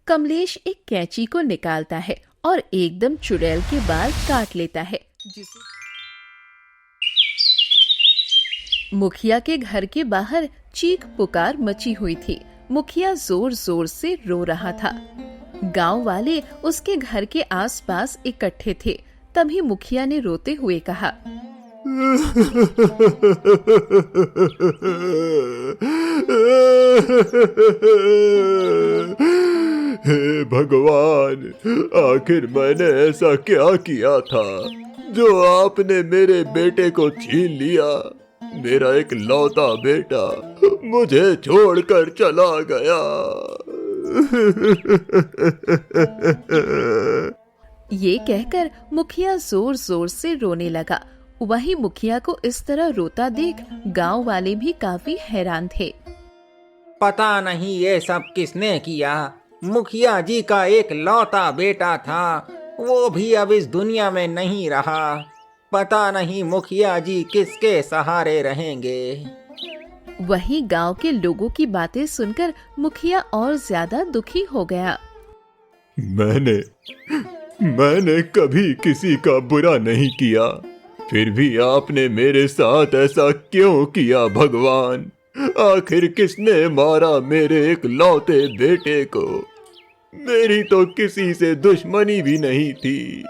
कमलेश एक कैंची को निकालता है और एकदम चुड़ैल के बाल काट लेता है, जिसे मुखिया के घर के बाहर चीख पुकार मची हुई थी। मुखिया जोर जोर से रो रहा था। गांव वाले उसके घर के आसपास इकट्ठे थे। तभी मुखिया ने रोते हुए कहा, हे भगवान, आखिर मैंने ऐसा क्या किया था जो आपने मेरे बेटे को छीन लिया। मेरा एक लौता बेटा मुझे छोड़कर चला गया। ये कहकर मुखिया जोर जोर से रोने लगा। वही मुखिया को इस तरह रोता देख गांव वाले भी काफी हैरान थे। पता नहीं ये सब किसने किया। मुखिया जी का एक लौता बेटा था, वो भी अब इस दुनिया में नहीं रहा। पता नहीं मुखिया जी किसके सहारे रहेंगे। वही गांव के लोगों की बातें सुनकर मुखिया और ज्यादा दुखी हो गया। मैंने कभी किसी का बुरा नहीं किया, फिर भी आपने मेरे साथ ऐसा क्यों किया भगवान? आखिर किसने मारा मेरे एक लौते बेटे को? मेरी तो किसी से दुश्मनी भी नहीं थी।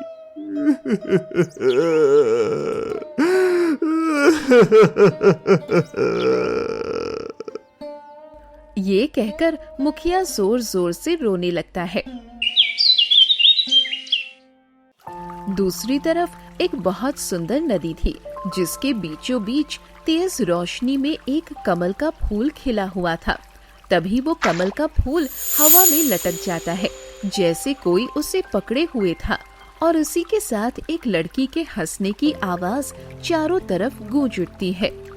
ये कहकर मुखिया जोर जोर से रोने लगता है। दूसरी तरफ एक बहुत सुंदर नदी थी, जिसके बीचों बीच तेज रोशनी में एक कमल का फूल खिला हुआ था। तभी वो कमल का फूल हवा में लटक जाता है, जैसे कोई उसे पकड़े हुए था, और उसी के साथ एक लड़की के हंसने की आवाज चारों तरफ गूंज उठती है।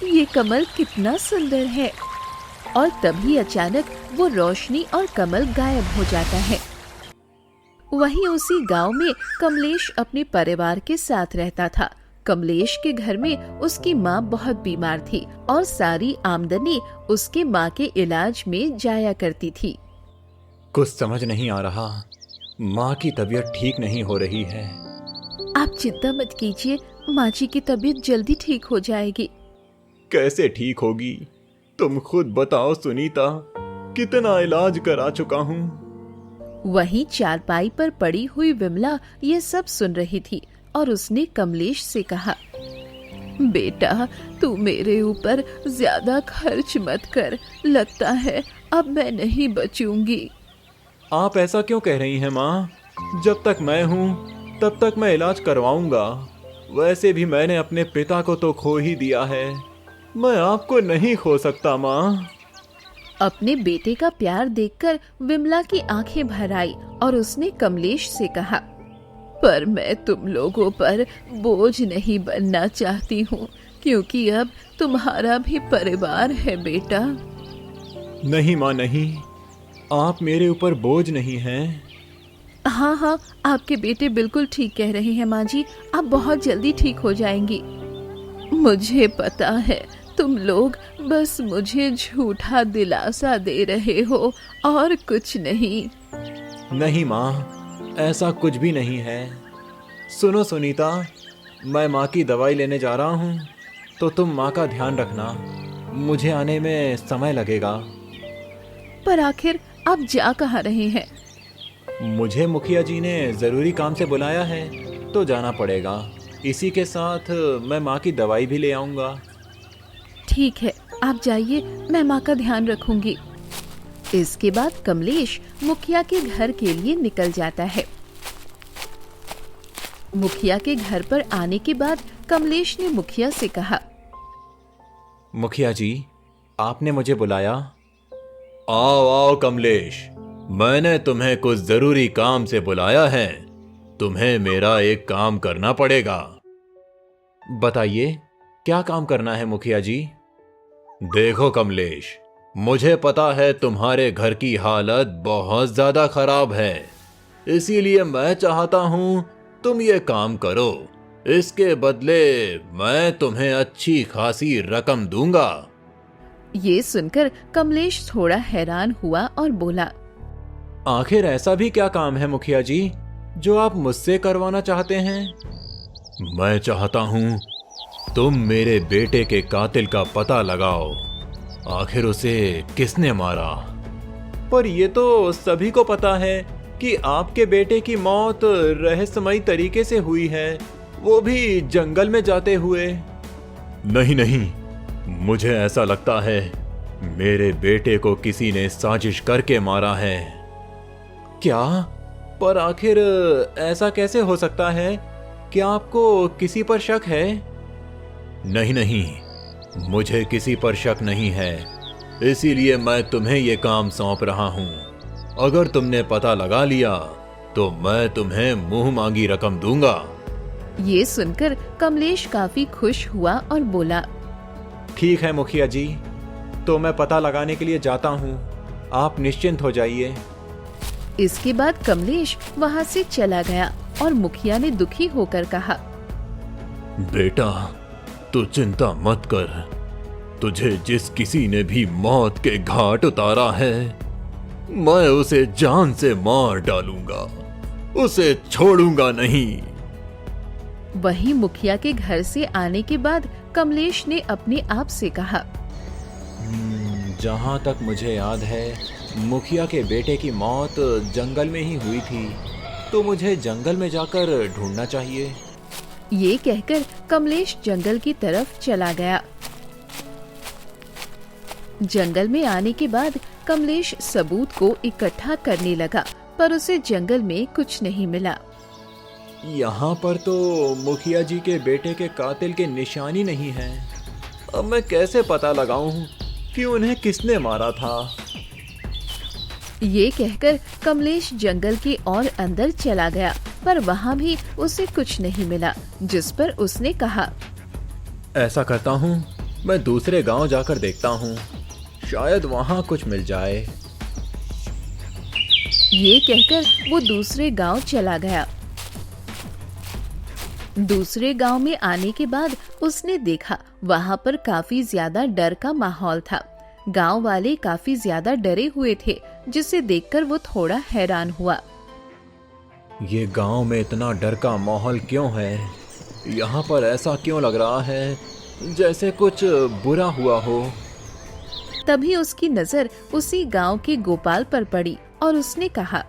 ये कमल कितना सुंदर है। और तभी अचानक वो रोशनी और कमल गायब हो जाता है। वहीं उसी गांव में कमलेश अपने परिवार के साथ रहता था। कमलेश के घर में उसकी माँ बहुत बीमार थी और सारी आमदनी उसके माँ के इलाज में जाया करती थी। कुछ समझ नहीं आ रहा, माँ की तबीयत ठीक नहीं हो रही है। आप चिंता मत कीजिए, माँ जी की तबीयत जल्दी ठीक हो जाएगी। कैसे ठीक होगी? तुम खुद बताओ सुनीता, कितना इलाज करा चुका हूँ। वहीं चारपाई पर पड़ी हुई विमला ये सब सुन रही थी और उसने कमलेश से कहा, बेटा तू मेरे ऊपर ज्यादा खर्च मत कर, लगता है अब मैं नहीं बचूंगी। आप ऐसा क्यों कह रही हैं माँ? जब तक मैं हूँ तब तक मैं इलाज करवाऊंगा। वैसे भी मैंने अपने पिता को तो खो ही दिया है, मैं आपको नहीं खो सकता माँ। अपने बेटे का प्यार देखकर विमला की आंखें भर आई और उसने कमलेश से कहा, पर मैं तुम लोगों पर बोझ नहीं बनना चाहती हूँ, क्योंकि अब तुम्हारा भी परिवार है बेटा। नहीं माँ नहीं, आप मेरे ऊपर बोझ नहीं हैं। हाँ, आपके बेटे बिल्कुल ठीक कह रहे हैं माँ जी, आप बहुत जल्दी ठीक हो जाएंगी। मुझे पता है तुम लोग बस मुझे झूठा दिलासा दे रहे हो और कुछ नहीं। नहीं माँ, ऐसा कुछ भी नहीं है। सुनो सुनीता, मैं माँ की दवाई लेने जा रहा हूँ, तो तुम माँ का ध्यान रखना। मुझे आने में समय लगेगा। पर आखिर आप जा कहाँ रहे हैं? मुझे मुखिया जी ने ज़रूरी काम से बुलाया है, तो जाना पड़ेगा। इसी के साथ मैं माँ की दवाई भी ले आऊँगा। ठीक है, आप जाइए, मैं माँ का ध्यान रखूंगी। इसके बाद कमलेश मुखिया के घर के लिए निकल जाता है। मुखिया के घर पर आने के बाद कमलेश ने मुखिया से कहा, मुखिया जी, आपने मुझे बुलाया? आओ आओ कमलेश, मैंने तुम्हें कुछ जरूरी काम से बुलाया है। तुम्हें मेरा एक काम करना पड़ेगा। बताइए, क्या काम करना है मुखिया जी? देखो कमलेश, मुझे पता है तुम्हारे घर की हालत बहुत ज्यादा खराब है, इसीलिए मैं चाहता हूं तुम ये काम करो। इसके बदले मैं तुम्हें अच्छी खासी रकम दूंगा। ये सुनकर कमलेश थोड़ा हैरान हुआ और बोला, आखिर ऐसा भी क्या काम है मुखिया जी जो आप मुझसे करवाना चाहते हैं? मैं चाहता हूँ तुम मेरे बेटे के कातिल का पता लगाओ। आखिर उसे किसने मारा? पर ये तो सभी को पता है कि आपके बेटे की मौत रहस्यमयी तरीके से हुई है, वो भी जंगल में जाते हुए। नहीं नहीं, मुझे ऐसा लगता है मेरे बेटे को किसी ने साजिश करके मारा है। क्या? पर आखिर ऐसा कैसे हो सकता है? क्या आपको किसी पर शक है? नहीं नहीं, मुझे किसी पर शक नहीं है, इसीलिए मैं तुम्हें ये काम सौंप रहा हूँ। अगर तुमने पता लगा लिया तो मैं तुम्हें मुंह मांगी रकम दूंगा। ये सुनकर कमलेश काफी खुश हुआ और बोला, ठीक है मुखिया जी, तो मैं पता लगाने के लिए जाता हूँ, आप निश्चिंत हो जाइए। इसके बाद कमलेश वहाँ से चला गया और मुखिया ने दुखी होकर कहा, बेटा तू चिंता मत कर, तुझे जिस किसी ने भी मौत के घाट उतारा है मैं उसे जान से मार डालूंगा, उसे छोड़ूंगा नहीं। वहीं मुखिया के घर से आने के बाद कमलेश ने अपने आप से कहा, जहाँ तक मुझे याद है मुखिया के बेटे की मौत जंगल में ही हुई थी, तो मुझे जंगल में जाकर ढूंढना चाहिए। ये कहकर कमलेश जंगल की तरफ चला गया। जंगल में आने के बाद कमलेश सबूत को इकट्ठा करने लगा, पर उसे जंगल में कुछ नहीं मिला। यहाँ पर तो मुखिया जी के बेटे के कातिल के निशान ही नहीं है। अब मैं कैसे पता लगाऊं कि उन्हें किसने मारा था? ये कहकर कमलेश जंगल के और अंदर चला गया, पर वहाँ भी उसे कुछ नहीं मिला, जिस पर उसने कहा, ऐसा करता हूँ, मैं दूसरे गांव जाकर देखता हूँ, शायद वहाँ कुछ मिल जाए। ये कहकर वो दूसरे गांव चला गया। दूसरे गांव में आने के बाद उसने देखा वहाँ पर काफी ज्यादा डर का माहौल था। गांव वाले काफी ज्यादा डरे हुए थे, जिसे देखकर वो थोड़ा हैरान हुआ। ये गांव में इतना डर का माहौल क्यों है? यहाँ पर ऐसा क्यों लग रहा है जैसे कुछ बुरा हुआ हो? तभी उसकी नजर उसी गांव के गोपाल पर पड़ी और उसने कहा,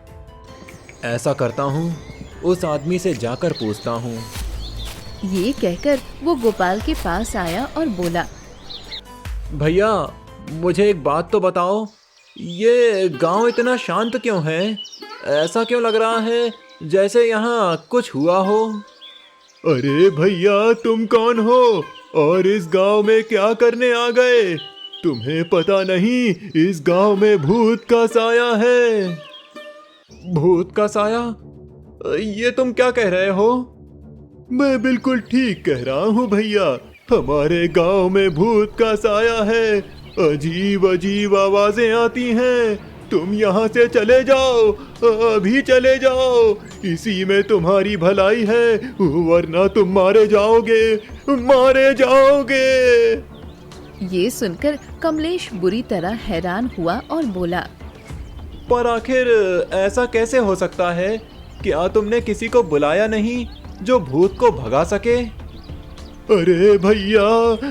ऐसा करता हूँ, उस आदमी से जाकर पूछता हूँ। ये कहकर वो गोपाल के पास आया और बोला, भैया मुझे एक बात तो बताओ, ये गांव इतना शांत क्यों है? ऐसा क्यों लग रहा है जैसे यहाँ कुछ हुआ हो? अरे भैया तुम कौन हो और इस गांव में क्या करने आ गए? तुम्हें पता नहीं इस गांव में भूत का साया है। भूत का साया? ये तुम क्या कह रहे हो? मैं बिल्कुल ठीक कह रहा हूँ भैया, हमारे गांव में भूत का साया है। अजीब अजीब आवाजें आती हैं। तुम यहाँ से चले जाओ, अभी चले जाओ, इसी में तुम्हारी भलाई है, वरना तुम मारे जाओगे, मारे जाओगे। ये सुनकर कमलेश बुरी तरह हैरान हुआ और बोला, पर आखिर ऐसा कैसे हो सकता है? क्या तुमने किसी को बुलाया नहीं जो भूत को भगा सके? अरे भैया,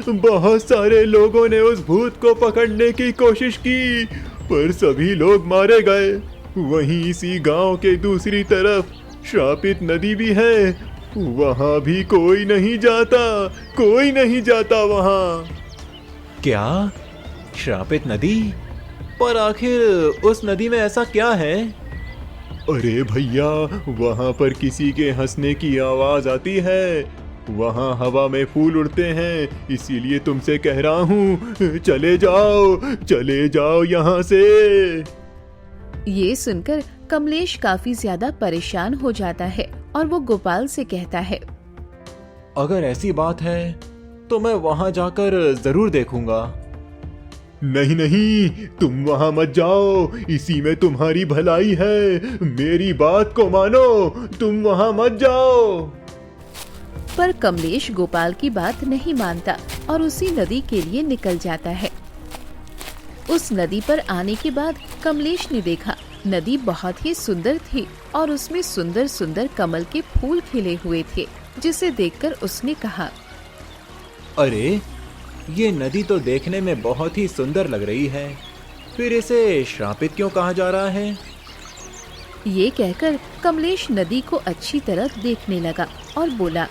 बहुत सारे लोगों ने उस भूत को पकड़ने की कोशिश की, पर सभी लोग मारे गए। वहीं इसी गांव के दूसरी तरफ श्रापित नदी भी है, वहां भी कोई नहीं जाता, कोई नहीं जाता वहां। क्या? श्रापित नदी? पर आखिर उस नदी में ऐसा क्या है? अरे भैया, वहां पर किसी के हंसने की आवाज आती है, वहां हवा में फूल उड़ते हैं, इसीलिए तुमसे कह रहा हूँ, चले जाओ यहाँ से। ये सुनकर कमलेश काफी ज्यादा परेशान हो जाता है और वो गोपाल से कहता है, अगर ऐसी बात है तो मैं वहां जाकर जरूर देखूंगा। नहीं नहीं, तुम वहां मत जाओ, इसी में तुम्हारी भलाई है, मेरी बात को मानो, तुम वहां मत जाओ। पर कमलेश गोपाल की बात नहीं मानता और उसी नदी के लिए निकल जाता है। उस नदी पर आने के बाद कमलेश ने देखा नदी बहुत ही सुंदर थी और उसमें सुंदर सुंदर कमल के फूल खिले हुए थे, जिसे देखकर उसने कहा, अरे ये नदी तो देखने में बहुत ही सुंदर लग रही है, फिर इसे श्रापित क्यों कहा जा रहा है? ये कहकर कमलेश नदी को अच्छी तरह देखने लगा और बोला,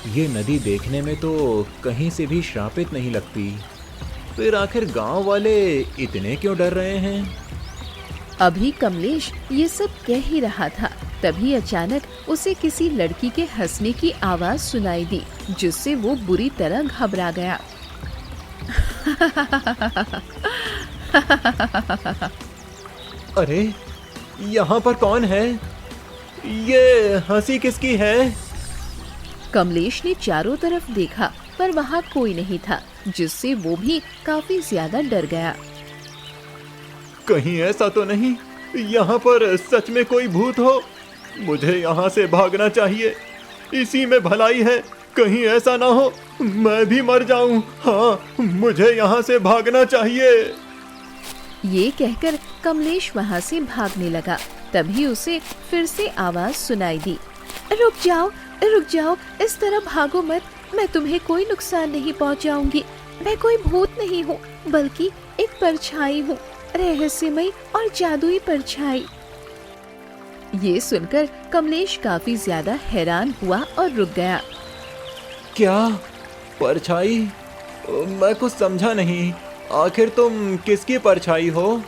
ये नदी देखने में तो कहीं से भी श्रापित नहीं लगती, फिर आखिर गांव वाले इतने क्यों डर रहे हैं? अभी कमलेश ये सब कह ही रहा था, तभी अचानक उसे किसी लड़की के हंसने की आवाज सुनाई दी, जिससे वो बुरी तरह घबरा गया। अरे यहाँ पर कौन है? ये हंसी किसकी है? कमलेश ने चारों तरफ देखा पर वहाँ कोई नहीं था, जिससे वो भी काफी ज्यादा डर गया। कहीं ऐसा तो नहीं यहाँ पर सच में कोई भूत हो? मुझे यहाँ से भागना चाहिए, इसी में भलाई है, कहीं ऐसा ना हो मैं भी मर जाऊं। हाँ, मुझे यहाँ से भागना चाहिए। ये कहकर कमलेश वहाँ से भागने लगा। तभी उसे फिर से आवाज सुनाई दी, रुक जाओ, इस तरह भागो मत, मैं तुम्हें कोई नुकसान नहीं पहुँचाऊंगी। मैं कोई भूत नहीं हूँ, बल्कि एक परछाई हूँ, रहस्यमयी और जादुई परछाई। ये सुनकर कमलेश काफी ज्यादा हैरान हुआ और रुक गया। क्या परछाई? मैं कुछ समझा नहीं, आखिर तुम किसकी परछाई हो?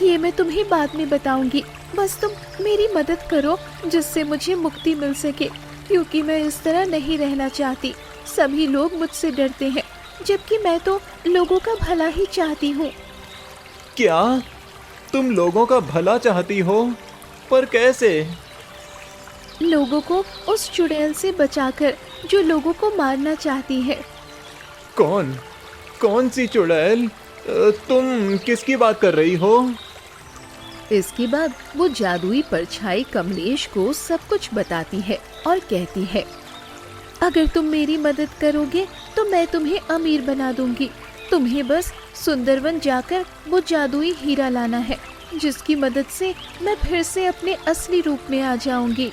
ये मैं तुम्हें बाद में बताऊंगी, बस तुम मेरी मदद करो जिससे मुझे मुक्ति मिल सके, क्योंकि मैं इस तरह नहीं रहना चाहती। सभी लोग मुझसे डरते हैं, जबकि मैं तो लोगों का भला ही चाहती हूँ। क्या तुम लोगों का भला चाहती हो? पर कैसे? लोगों को उस चुड़ैल से बचाकर जो लोगों को मारना चाहती है। कौन सी चुड़ैल? तुम किसकी बात कर रही हो? इसके बाद वो जादुई परछाई कमलेश को सब कुछ बताती है और कहती है, अगर तुम मेरी मदद करोगे तो मैं तुम्हें अमीर बना दूंगी। तुम्हें बस सुंदरवन जाकर वो जादुई हीरा लाना है, जिसकी मदद से मैं फिर से अपने असली रूप में आ जाऊंगी।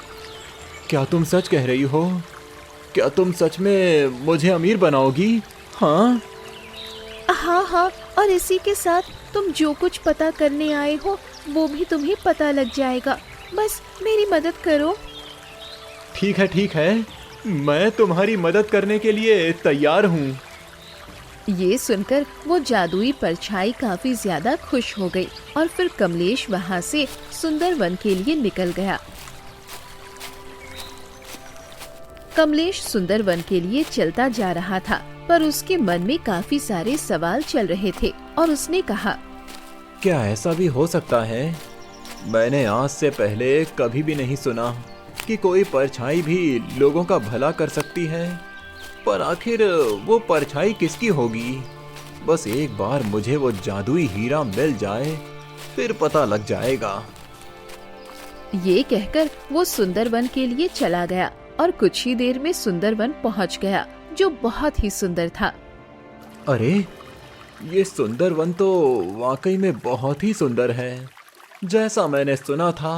क्या तुम सच कह रही हो? क्या तुम सच में मुझे अमीर बनाओगी? हाँ, और इसी के साथ तुम जो कुछ पता करने आए हो वो भी तुम्हें पता लग जाएगा। बस मेरी मदद करो। ठीक है, मैं तुम्हारी मदद करने के लिए तैयार हूँ। ये सुनकर वो जादुई परछाई काफी ज्यादा खुश हो गई और फिर कमलेश वहाँ से सुंदरवन के लिए निकल गया। कमलेश सुंदरवन के लिए चलता जा रहा था, पर उसके मन में काफी सारे सवाल चल रहे थे और उसने कहा, क्या ऐसा भी हो सकता है? मैंने आज से पहले कभी भी नहीं सुना कि कोई परछाई भी लोगों का भला कर सकती है। पर आखिर वो परछाई किसकी होगी? बस एक बार मुझे वो जादुई हीरा मिल जाए, फिर पता लग जाएगा। ये कहकर वो सुंदरवन के लिए चला गया और कुछ ही देर में सुंदरवन पहुंच गया, जो बहुत ही सुंदर था। अरे ये सुंदरवन तो वाकई में बहुत ही सुंदर है। जैसा मैंने सुना था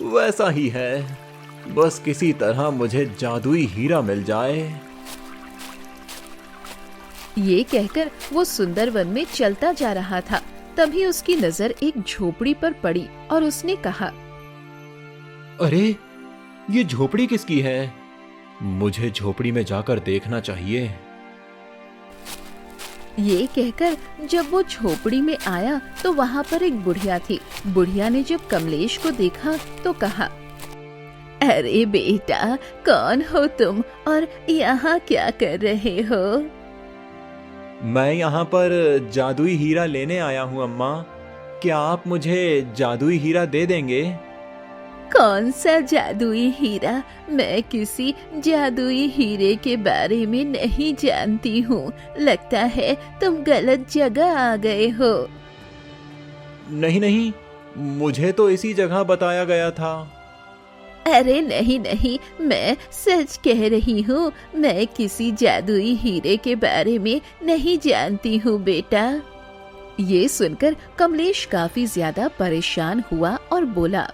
वैसा ही है। बस किसी तरह मुझे जादुई हीरा मिल जाए। ये कहकर वो सुंदरवन में चलता जा रहा था। तभी उसकी नजर एक झोपड़ी पर पड़ी और उसने कहा, अरे ये झोपड़ी किसकी है? मुझे झोपड़ी में जाकर देखना चाहिए। ये कहकर जब वो झोपड़ी में आया तो वहाँ पर एक बुढ़िया थी। बुढ़िया ने जब कमलेश को देखा तो कहा, अरे बेटा, कौन हो तुम और यहाँ क्या कर रहे हो? मैं यहाँ पर जादुई हीरा लेने आया हूँ अम्मा। क्या आप मुझे जादुई हीरा दे देंगे? कौन सा जादुई हीरा? मैं किसी जादुई हीरे के बारे में नहीं जानती हूँ। लगता है तुम गलत जगह आ गए हो। नहीं, मुझे तो इसी जगह बताया गया था। अरे नहीं, मैं सच कह रही हूँ। मैं किसी जादुई हीरे के बारे में नहीं जानती हूँ बेटा। ये सुनकर कमलेश काफी ज्यादा परेशान हुआ और बोला,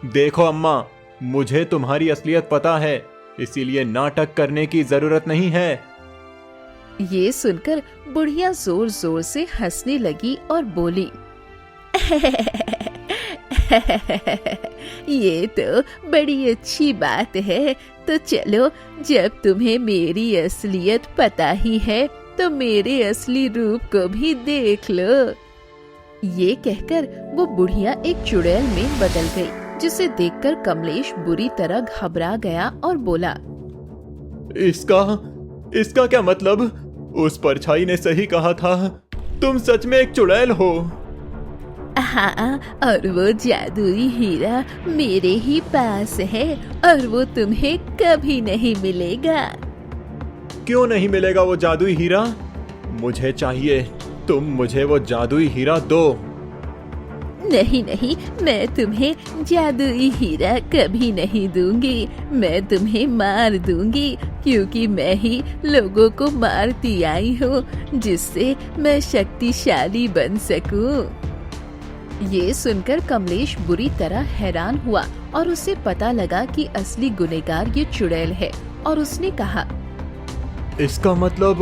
देखो अम्मा, मुझे तुम्हारी असलियत पता है, इसीलिए नाटक करने की जरूरत नहीं है। ये सुनकर बुढ़िया जोर जोर से हंसने लगी और बोली, ये तो बड़ी अच्छी बात है। तो चलो, जब तुम्हें मेरी असलियत पता ही है तो मेरे असली रूप को भी देख लो। ये कहकर वो बुढ़िया एक चुड़ैल में बदल गई, जिसे देखकर कमलेश बुरी तरह घबरा गया और बोला, इसका क्या मतलब? उस परछाई ने सही कहा था, तुम सच में एक चुड़ैल हो। हाँ, और वो जादुई हीरा मेरे ही पास है और वो तुम्हें कभी नहीं मिलेगा। क्यों नहीं मिलेगा वो जादुई हीरा? मुझे चाहिए, तुम मुझे वो जादुई हीरा दो। नहीं नहीं, मैं तुम्हें जादुई हीरा कभी नहीं दूंगी। मैं तुम्हें मार दूंगी, क्योंकि मैं ही लोगों को मारती आई हूँ, जिससे मैं शक्तिशाली बन सकूं। ये सुनकर कमलेश बुरी तरह हैरान हुआ और उसे पता लगा कि असली गुनहगार ये चुड़ैल है, और उसने कहा, इसका मतलब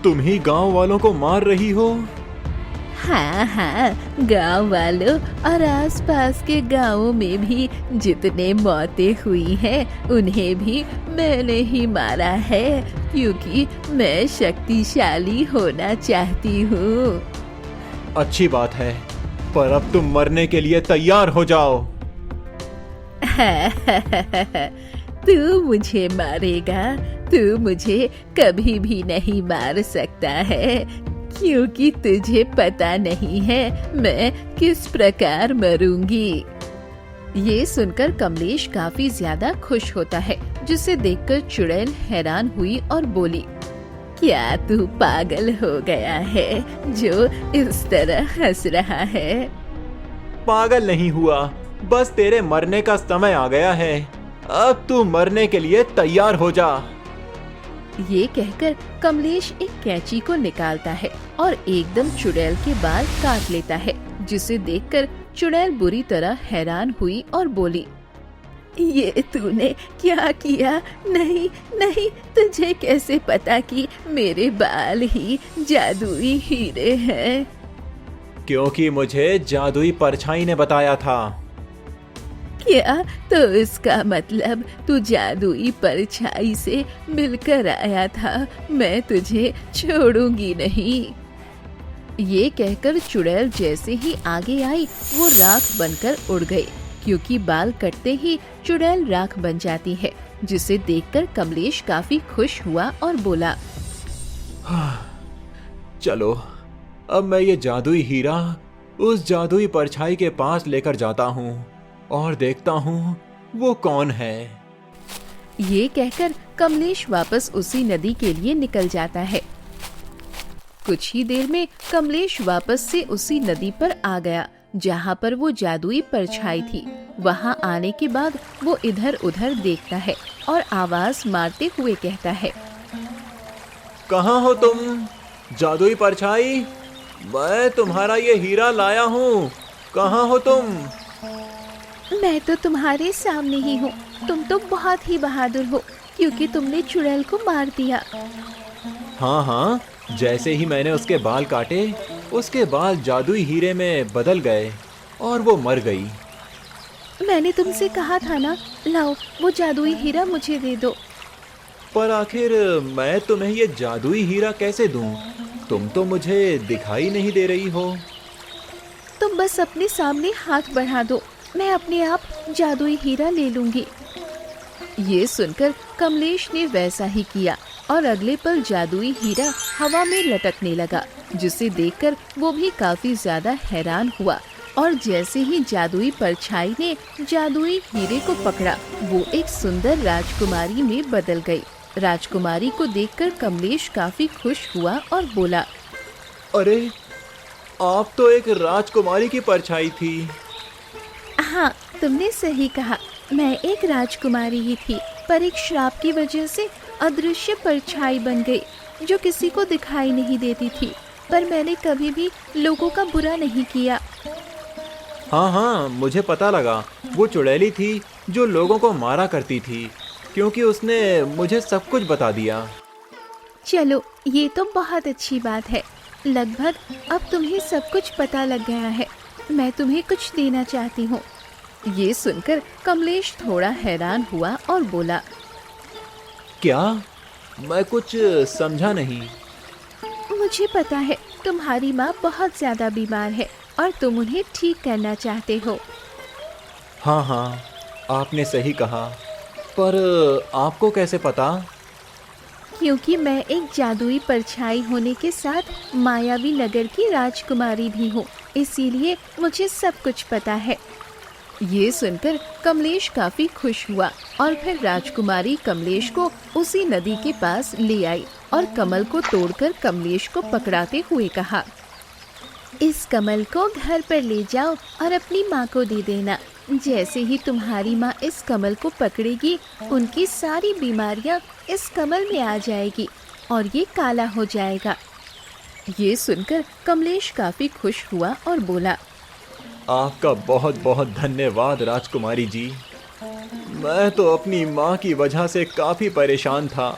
तुम ही गांव वालों को मार रही हो? हाँ हाँ, गांव वालों और आसपास के गांवों में भी जितने मौतें हुई हैं, उन्हें भी मैंने ही मारा है, क्योंकि मैं शक्तिशाली होना चाहती हूँ। अच्छी बात है, पर अब तुम मरने के लिए तैयार हो जाओ। तू मुझे मारेगा? तू मुझे कभी भी नहीं मार सकता है, क्योंकि तुझे पता नहीं है मैं किस प्रकार मरूंगी। ये सुनकर कमलेश काफी ज्यादा खुश होता है, जिसे देखकर चुड़ैल हैरान हुई और बोली, क्या तू पागल हो गया है जो इस तरह हंस रहा है? पागल नहीं हुआ, बस तेरे मरने का समय आ गया है। अब तू मरने के लिए तैयार हो जा। ये कहकर कमलेश एक कैंची को निकालता है और एकदम चुड़ैल के बाल काट लेता है, जिसे देखकर चुड़ैल बुरी तरह हैरान हुई और बोली, ये तूने क्या किया? नहीं नहीं, तुझे कैसे पता कि मेरे बाल ही जादुई हीरे हैं? क्योंकि मुझे जादुई परछाई ने बताया था। क्या? तो इसका मतलब तू जादुई परछाई से मिलकर आया था। मैं तुझे छोड़ूंगी नहीं। ये कहकर चुड़ैल जैसे ही आगे आई, वो राख बनकर उड़ गई, क्योंकि बाल कटते ही चुड़ैल राख बन जाती है, जिसे देखकर कमलेश काफी खुश हुआ और बोला, चलो, अब मैं ये जादुई हीरा उस जादुई परछाई के पास लेकर जाता हूँ और देखता हूँ वो कौन है। ये कहकर कमलेश वापस उसी नदी के लिए निकल जाता है। कुछ ही देर में कमलेश वापस से उसी नदी पर आ गया जहाँ पर वो जादुई परछाई थी। वहाँ आने के बाद वो इधर उधर देखता है और आवाज मारते हुए कहता है, कहाँ हो तुम जादुई परछाई? मैं तुम्हारा ये हीरा लाया हूँ, कहाँ हो तुम? मैं तो तुम्हारे सामने ही हूँ। तुम तो बहुत ही बहादुर हो, क्योंकि तुमने चुड़ैल को मार दिया। हाँ हाँ, जैसे ही मैंने उसके बाल काटे, उसके बाल जादुई हीरे में बदल गए और वो मर गई। मैंने तुमसे कहा था ना, लाओ वो जादुई हीरा मुझे दे दो। पर आखिर मैं तुम्हें ये जादुई हीरा कैसे दूं? तुम तो मुझे दिखाई नहीं दे रही हो। तुम बस अपने सामने हाथ बढ़ा दो, मैं अपने आप जादुई हीरा ले लूंगी। ये सुनकर कमलेश ने वैसा ही किया और अगले पल जादुई हीरा हवा में लटकने लगा, जिसे देखकर वो भी काफी ज्यादा हैरान हुआ। और जैसे ही जादुई परछाई ने जादुई हीरे को पकड़ा, वो एक सुंदर राजकुमारी में बदल गई। राजकुमारी को देखकर कमलेश काफी खुश हुआ और बोला, अरे, आप तो एक राजकुमारी की परछाई थी। हाँ, तुमने सही कहा, मैं एक राजकुमारी ही थी, पर एक श्राप की वजह से अदृश्य परछाई बन गई, जो किसी को दिखाई नहीं देती थी। पर मैंने कभी भी लोगों का बुरा नहीं किया। हाँ हाँ, मुझे पता लगा। वो चुड़ैली थी जो लोगों को मारा करती थी, क्योंकि उसने मुझे सब कुछ बता दिया। चलो, ये तो बहुत अच्छी बात है। लगभग अब तुम्हें सब कुछ पता लग गया है। मैं तुम्हें कुछ देना चाहती हूँ। ये सुनकर कमलेश थोड़ा हैरान हुआ और बोला, क्या? मैं कुछ समझा नहीं। मुझे पता है तुम्हारी माँ बहुत ज्यादा बीमार है और तुम उन्हें ठीक करना चाहते हो। हाँ हाँ, आपने सही कहा, पर आपको कैसे पता? क्योंकि मैं एक जादुई परछाई होने के साथ मायावी नगर की राजकुमारी भी हूँ, इसीलिए मुझे सब कुछ पता है। ये सुनकर कमलेश काफी खुश हुआ और फिर राजकुमारी कमलेश को उसी नदी के पास ले आई और कमल को तोड़कर कमलेश को पकड़ाते हुए कहा, इस कमल को घर पर ले जाओ और अपनी माँ को दे देना। जैसे ही तुम्हारी माँ इस कमल को पकड़ेगी, उनकी सारी बीमारियाँ इस कमल में आ जाएगी और ये काला हो जाएगा। ये सुनकर कमलेश काफी खुश हुआ और बोला, आपका बहुत बहुत धन्यवाद राजकुमारी जी। मैं तो अपनी माँ की वजह से काफी परेशान था।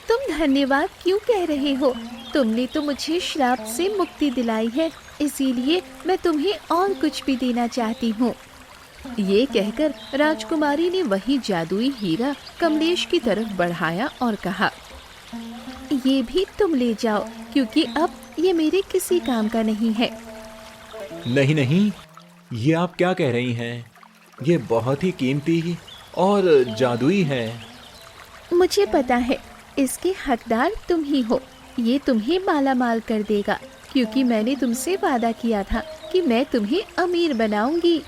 तुम धन्यवाद क्यों कह रहे हो? तुमने तो मुझे श्राप से मुक्ति दिलाई है, इसीलिए मैं तुम्हें और कुछ भी देना चाहती हूँ। ये कहकर राजकुमारी ने वही जादुई हीरा कमलेश की तरफ बढ़ाया और कहा, ये भी तुम ले जाओ, क्योंकि अब ये मेरे किसी काम का नहीं है। नहीं नहीं, ये आप क्या कह रही हैं? ये बहुत ही कीमती और जादुई है। मुझे पता है, इसके हकदार तुम ही हो। ये तुम्हें माला माल कर देगा, क्योंकि मैंने तुमसे वादा किया था कि मैं तुम्हें अमीर बनाऊंगी।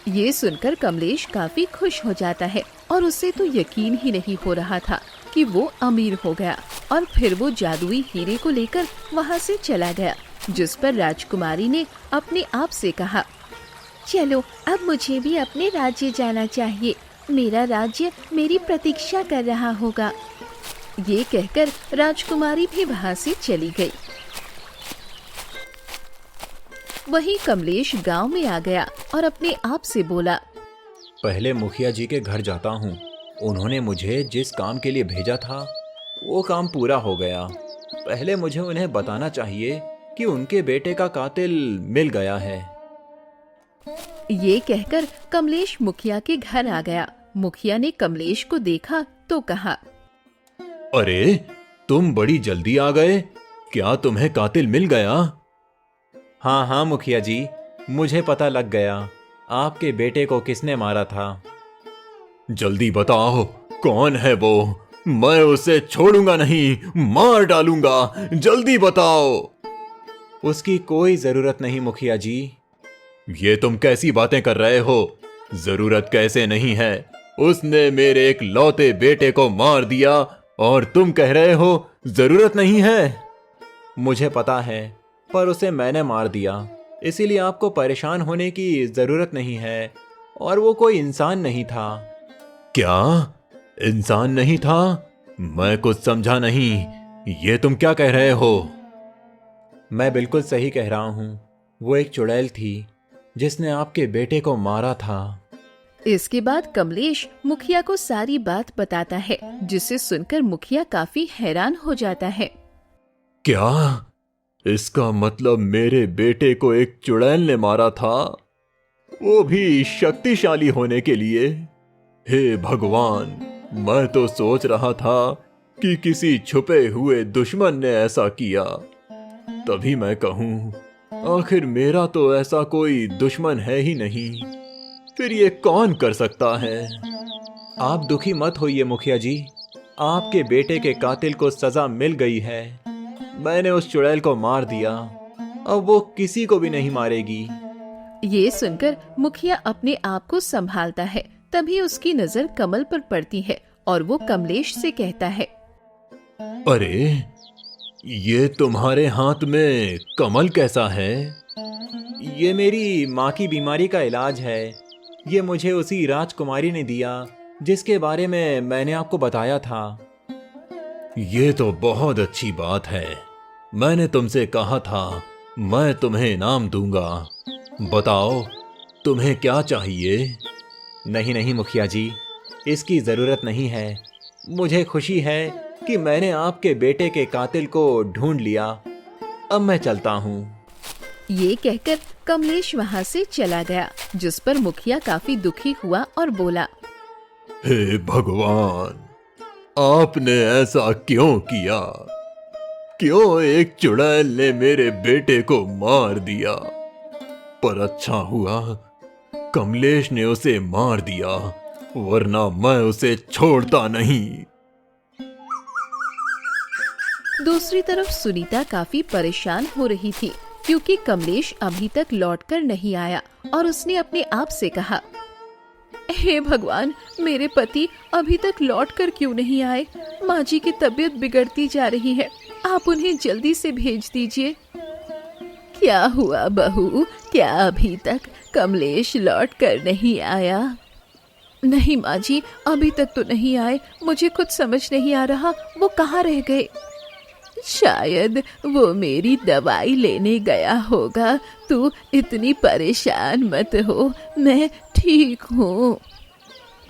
ये सुनकर कमलेश काफी खुश हो जाता है और उसे तो यकीन ही नहीं हो रहा था कि वो अमीर हो गया, और फिर वो जादुई हीरे को लेकर वहाँ से चला गया, जिस पर राजकुमारी ने अपने आप से कहा, चलो अब मुझे भी अपने राज्य जाना चाहिए। मेरा राज्य मेरी प्रतीक्षा कर रहा होगा। ये कहकर राजकुमारी भी वहाँ से चली गई। वहीं कमलेश गांव में आ गया और अपने आप से बोला, पहले मुखिया जी के घर जाता हूँ। उन्होंने मुझे जिस काम के लिए भेजा था वो काम पूरा हो गया। पहले मुझे उन्हें बताना चाहिए कि उनके बेटे का कातिल मिल गया है। ये कहकर कमलेश मुखिया के घर आ गया। मुखिया ने कमलेश को देखा तो कहा, अरे, तुम बड़ी जल्दी आ गए। क्या तुम्हें कातिल मिल गया? हाँ हाँ मुखिया जी, मुझे पता लग गया आपके बेटे को किसने मारा था। जल्दी बताओ, कौन है वो? मैं उसे छोड़ूंगा नहीं, मार डालूंगा। जल्दी बताओ। उसकी कोई जरूरत नहीं मुखिया जी। ये तुम कैसी बातें कर रहे हो? जरूरत कैसे नहीं है? उसने मेरे एक लौते बेटे को मार दिया और तुम कह रहे हो जरूरत नहीं है। मुझे पता है, पर उसे मैंने मार दिया, इसीलिए आपको परेशान होने की जरूरत नहीं है। और वो कोई इंसान नहीं था। क्या इंसान नहीं था? मैं कुछ समझा नहीं। ये तुम क्या कह रहे हो? मैं बिल्कुल सही कह रहा हूँ। वो एक चुड़ैल थी जिसने आपके बेटे को मारा था। इसके बाद कमलेश मुखिया को सारी बात बताता है, जिसे सुनकर मुखिया काफी हैरान हो जाता है। क्या? इसका मतलब मेरे बेटे को एक चुड़ैल ने मारा था, वो भी शक्तिशाली होने के लिए? हे भगवान, मैं तो सोच रहा था कि किसी छुपे हुए दुश्मन ने ऐसा किया। तभी मैं कहूँ, आखिर मेरा तो ऐसा कोई दुश्मन है ही नहीं। फिर ये कौन कर सकता है? आप दुखी मत होइए मुखिया जी, आपके बेटे के कातिल को सजा मिल गई है। मैंने उस चुड़ैल को मार दिया, अब वो किसी को भी नहीं मारेगी। ये सुनकर मुखिया अपने आप को संभालता है। तभी उसकी नजर कमल पर पड़ती है और वो कमलेश से कहता है, अरे, ये तुम्हारे हाथ में कमल कैसा है? ये मेरी माँ की बीमारी का इलाज है। ये मुझे उसी राजकुमारी ने दिया जिसके बारे में मैंने आपको बताया था। ये तो बहुत अच्छी बात है। मैंने तुमसे कहा था मैं तुम्हें इनाम दूंगा। बताओ तुम्हें क्या चाहिए? नहीं नहीं मुखिया जी, इसकी जरूरत नहीं है। मुझे खुशी है कि मैंने आपके बेटे के कातिल को ढूंढ लिया। अब मैं चलता हूँ। ये कहकर कमलेश वहाँ से चला गया, जिस पर मुखिया काफी दुखी हुआ और बोला, हे भगवान, आपने ऐसा क्यों किया? क्यों एक चुड़ैल ने मेरे बेटे को मार दिया? पर अच्छा हुआ कमलेश ने उसे मार दिया, वरना मैं उसे छोड़ता नहीं। दूसरी तरफ सुनीता काफी परेशान हो रही थी, क्योंकि कमलेश अभी तक लौटकर नहीं आया और उसने अपने आप से कहा, हे भगवान, मेरे पति अभी तक लौटकर क्यों नहीं आए? माँ जी की तबीयत बिगड़ती जा रही है, आप उन्हें जल्दी से भेज दीजिए। क्या हुआ बहू, क्या अभी तक कमलेश लौटकर नहीं आया? नहीं माँ जी, अभी तक तो नहीं आए। मुझे कुछ समझ नहीं आ रहा वो कहाँ रह गए। शायद वो मेरी दवाई लेने गया होगा। तू इतनी परेशान मत हो, मैं ठीक हूँ।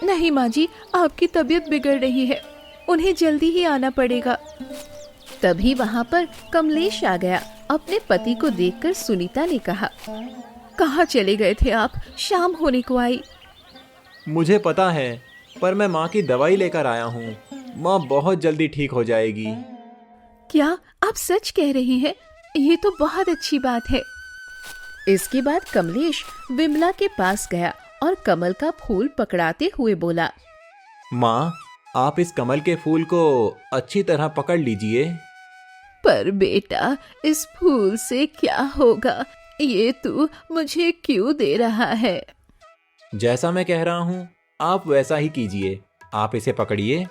नहीं माँ जी, आपकी तबीयत बिगड़ रही है, उन्हें जल्दी ही आना पड़ेगा। तभी वहाँ पर कमलेश आ गया। अपने पति को देखकर सुनीता ने कहा, कहाँ चले गए थे आप? शाम होने को आई। मुझे पता है, पर मैं माँ की दवाई लेकर आया हूँ। माँ बहुत जल्दी ठीक हो जाएगी। क्या आप सच कह रही हैं? ये तो बहुत अच्छी बात है। इसके बाद कमलेश विमला के पास गया और कमल का फूल पकड़ाते हुए बोला, माँ, आप इस कमल के फूल को अच्छी तरह पकड़ लीजिए। पर बेटा, इस फूल से क्या होगा? ये तू मुझे क्यों दे रहा है? जैसा मैं कह रहा हूँ आप वैसा ही कीजिए। आप इसे पकड़िए।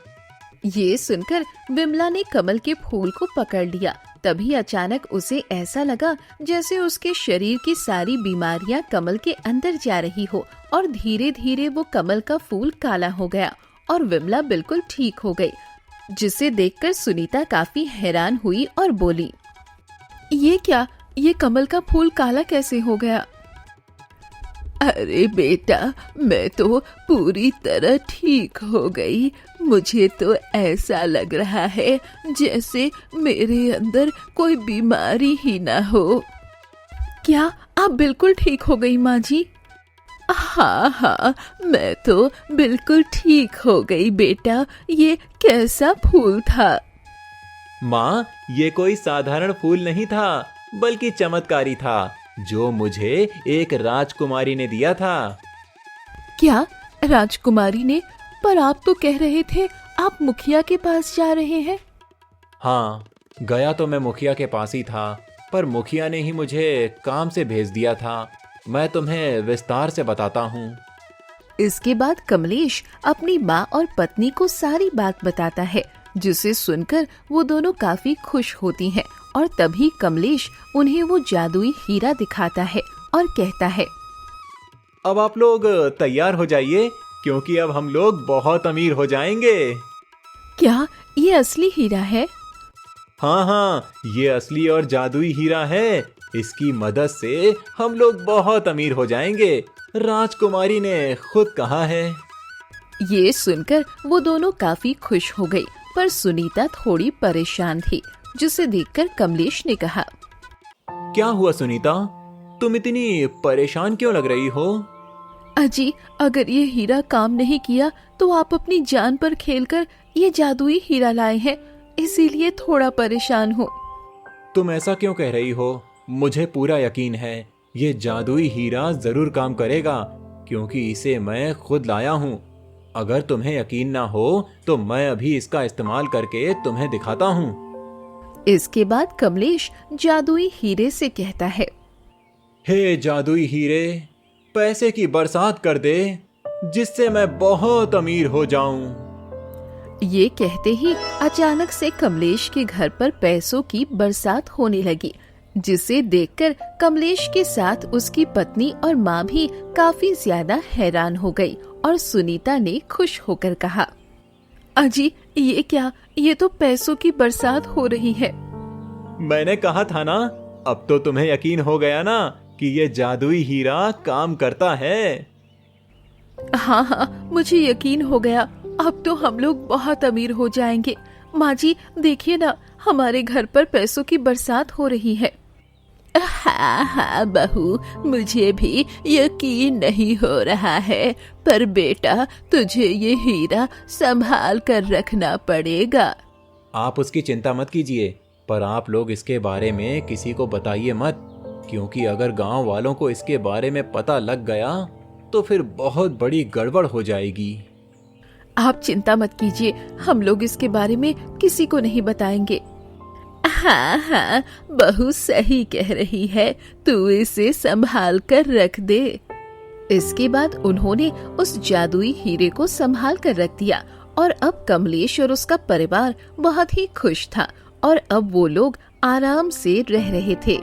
ये सुनकर विमला ने कमल के फूल को पकड़ लिया। तभी अचानक उसे ऐसा लगा जैसे उसके शरीर की सारी बीमारियां कमल के अंदर जा रही हो और धीरे धीरे वो कमल का फूल काला हो गया और विमला बिल्कुल ठीक हो गई, जिसे देखकर सुनीता काफी हैरान हुई और बोली, ये क्या? ये कमल का फूल काला कैसे हो गया? अरे बेटा, मैं तो पूरी तरह ठीक हो गई। मुझे तो ऐसा लग रहा है जैसे मेरे अंदर कोई बीमारी ही ना हो। क्या आप बिल्कुल ठीक हो गई माँ जी? हाँ, मैं तो बिल्कुल ठीक हो गई बेटा। ये कैसा फूल था? माँ, ये कोई साधारण फूल नहीं था, बल्कि चमत्कारी था, जो मुझे एक राजकुमारी ने दिया था। क्या राजकुमारी ने? पर आप तो कह रहे थे आप मुखिया के पास जा रहे हैं। हाँ, गया तो मैं मुखिया के पास ही था, पर मुखिया ने ही मुझे काम से भेज दिया था। मैं तुम्हें विस्तार से बताता हूँ। इसके बाद कमलेश अपनी माँ और पत्नी को सारी बात बताता है, जिसे सुनकर वो दोनों काफी खुश होती हैं। और तभी कमलेश उन्हें वो जादुई हीरा दिखाता है और कहता है, अब आप लोग तैयार हो जाइए, क्योंकि अब हम लोग बहुत अमीर हो जाएंगे। क्या ये असली हीरा है? हाँ, ये असली और जादुई हीरा है। इसकी मदद से हम लोग बहुत अमीर हो जाएंगे, राजकुमारी ने खुद कहा है। ये सुनकर वो दोनों काफी खुश हो गई, पर सुनीता थोड़ी परेशान थी, जिसे देखकर कमलेश ने कहा, क्या हुआ सुनीता, तुम इतनी परेशान क्यों लग रही हो? अजी, अगर ये हीरा काम नहीं किया तो आप अपनी जान पर खेलकर ये जादुई हीरा लाए हैं, इसीलिए थोड़ा परेशान हूँ। तुम ऐसा क्यों कह रही हो? मुझे पूरा यकीन है ये जादुई हीरा जरूर काम करेगा, क्योंकि इसे मैं खुद लाया हूँ। अगर तुम्हें यकीन ना हो तो मैं अभी इसका इस्तेमाल करके तुम्हें दिखाता हूँ। इसके बाद कमलेश जादुई हीरे से कहता है, हे जादुई हीरे, पैसे की बरसात कर दे, जिससे मैं बहुत अमीर हो जाऊं। ये कहते ही अचानक से कमलेश के घर पर पैसों की बरसात होने लगी, जिसे देखकर कमलेश के साथ उसकी पत्नी और माँ भी काफी ज्यादा हैरान हो गई। और सुनीता ने खुश होकर कहा, अजी, ये क्या? ये तो पैसों की बरसात हो रही है। मैंने कहा था ना, अब तो तुम्हें यकीन हो गया ना कि ये जादुई हीरा काम करता है। हाँ हाँ, मुझे यकीन हो गया। अब तो हम लोग बहुत अमीर हो जाएंगे। माँ जी देखिए ना, हमारे घर पर पैसों की बरसात हो रही है। हाँ हाँ बहू, मुझे भी यकीन नहीं हो रहा है, पर बेटा तुझे ये हीरा संभाल कर रखना पड़ेगा। आप उसकी चिंता मत कीजिए, पर आप लोग इसके बारे में किसी को बताइए मत, क्योंकि अगर गांव वालों को इसके बारे में पता लग गया तो फिर बहुत बड़ी गड़बड़ हो जाएगी। आप चिंता मत कीजिए, हम लोग इसके बारे में किसी को नहीं बताएंगे। हाँ हाँ, बहू सही कह रही है, तू इसे संभाल कर रख दे। इसके बाद उन्होंने उस जादुई हीरे को संभाल कर रख दिया और अब कमलेश और उसका परिवार बहुत ही खुश था और अब वो लोग आराम से रह रहे थे।